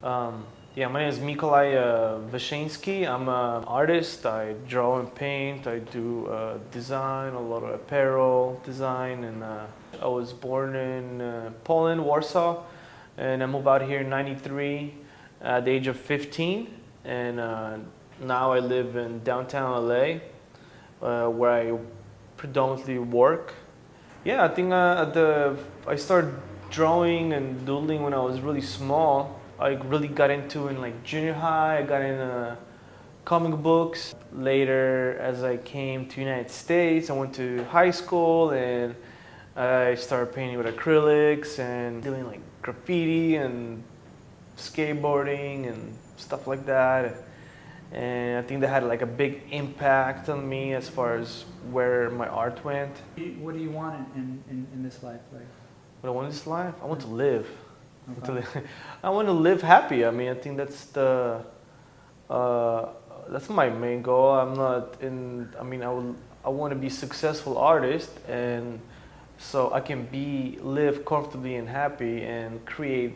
Yeah, my name is Mikolai Vyshinsky. I'm an artist. I draw and paint. I do design, a lot of apparel design. And I was born in Poland, Warsaw, and I moved out here in '93 at the age of 15. And now I live in downtown LA, where I predominantly work. Yeah, I think I started drawing and doodling when I was really small. I really got into in like junior high. I got into comic books. Later, as I came to United States, I went to high school and I started painting with acrylics and doing like graffiti and skateboarding and stuff like that. And I think that had like a big impact on me as far as where my art went. What do you want in this life? Like, What I want in this life, I want to live. okay. I want to live happy. I mean, I think that's my main goal. I'm not in. I mean, I want to be a successful artist, and so I can live comfortably and happy and create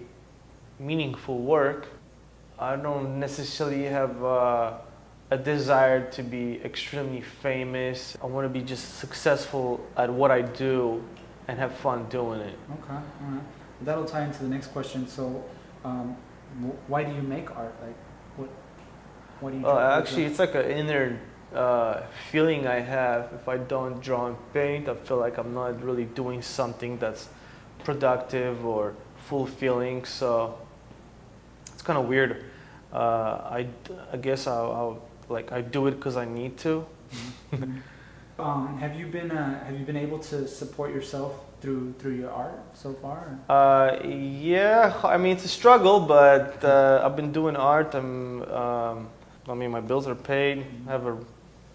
meaningful work. I don't necessarily have a desire to be extremely famous. I want to be just successful at what I do and have fun doing it. Okay, all right. That'll tie into the next question. So, why do you make art? Like, what do you draw? Actually, it's like an inner feeling I have. If I don't draw and paint, I feel like I'm not really doing something that's productive or fulfilling. So it's kind of weird. I guess I do it because I need to. Have you been able to support yourself through your art so far? Yeah, I mean it's a struggle, but I've been doing art. I mean my bills are paid. I have a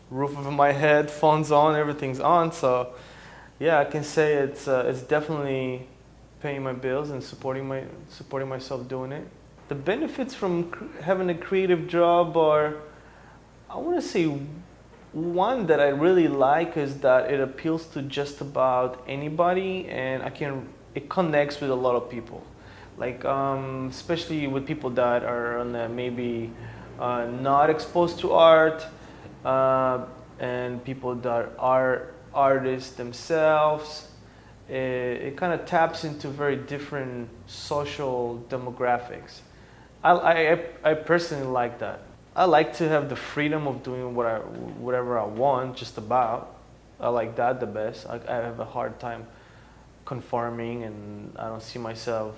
roof over my head, phone's on, everything's on. So yeah, I can say it's definitely paying my bills and supporting myself doing it. The benefits from having a creative job are, I want to say, one that I really like is that it appeals to just about anybody, and it connects with a lot of people, like especially with people that are on maybe not exposed to art, and people that are artists themselves. It kind of taps into very different social demographics. I personally like that. I like to have the freedom of doing whatever I want, just about. I like that the best. I have a hard time conforming, and I don't see myself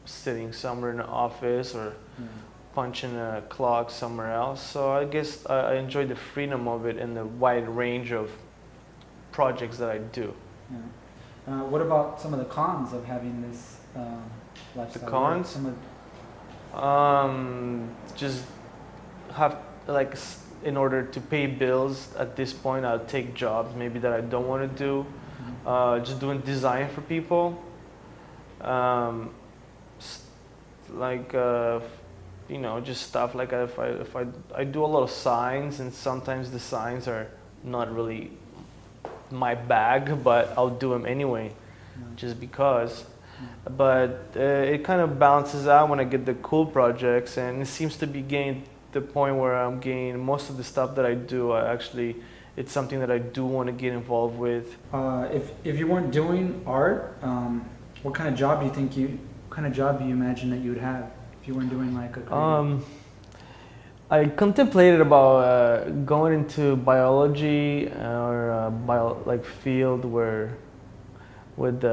sitting somewhere in an office or punching a clock somewhere else. So I guess I enjoy the freedom of it and the wide range of projects that I do. Yeah. What about some of the cons of having this lifestyle? The cons? Just have like in order to pay bills at this point, I'll take jobs maybe that I don't want to do. Just doing design for people, like just stuff like if I do a lot of signs, and sometimes the signs are not really my bag, but I'll do them anyway, just because. But it kind of balances out when I get the cool projects, and it seems to be getting the point where I'm getting most of the stuff that I do. It's something that I do want to get involved with. If you weren't doing art, what kind of job do you imagine that you would have if you weren't doing like a career? I contemplated about going into biology or field where with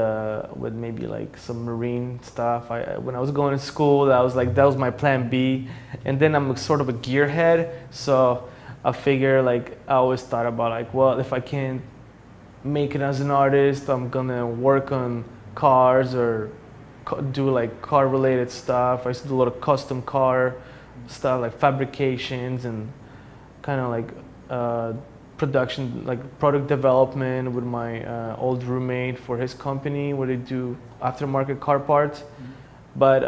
maybe like some marine stuff. When I was going to school, that was my plan B, and then I'm sort of a gearhead, so I figure like I always thought about like, well, if I can't make it as an artist, I'm gonna work on cars or do like car related stuff. I used to do a lot of custom car stuff, like fabrications and kind of like production, like product development with my old roommate for his company where they do aftermarket car parts. But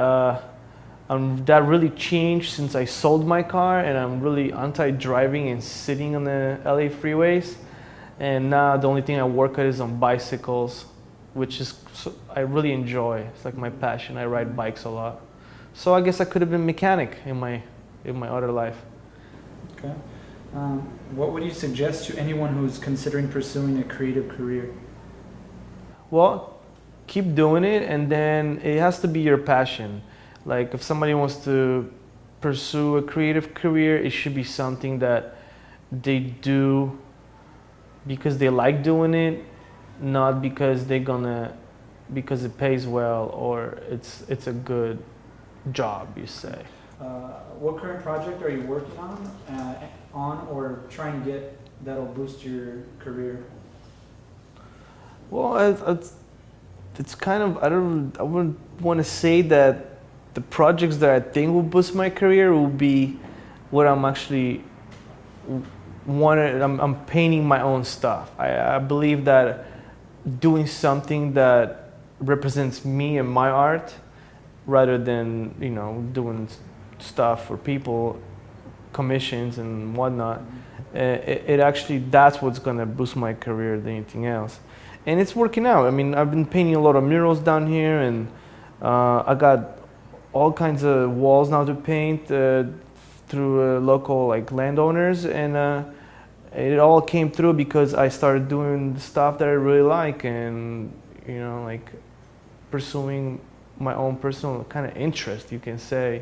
that really changed since I sold my car, and I'm really anti-driving and sitting on the LA freeways. And now the only thing I work at is on bicycles, which I really enjoy. It's like my passion. I ride bikes a lot. So I guess I could have been mechanic in my other life. Okay. What would you suggest to anyone who's considering pursuing a creative career? Well, keep doing it, and then it has to be your passion. Like if somebody wants to pursue a creative career, it should be something that they do because they like doing it, not because because it pays well or it's a good job, you say. What current project are you working on or trying to get that'll boost your career? Well, it's kind of I wouldn't want to say that the projects that I think will boost my career will be what I'm actually wanted. I'm painting my own stuff. I believe that doing something that represents me and my art, rather than doing stuff for people, commissions and whatnot. It actually that's what's gonna boost my career than anything else, and it's working out. I mean, I've been painting a lot of murals down here, and I got all kinds of walls now to paint through local landowners, and it all came through because I started doing stuff that I really like, and pursuing my own personal kind of interest, you can say.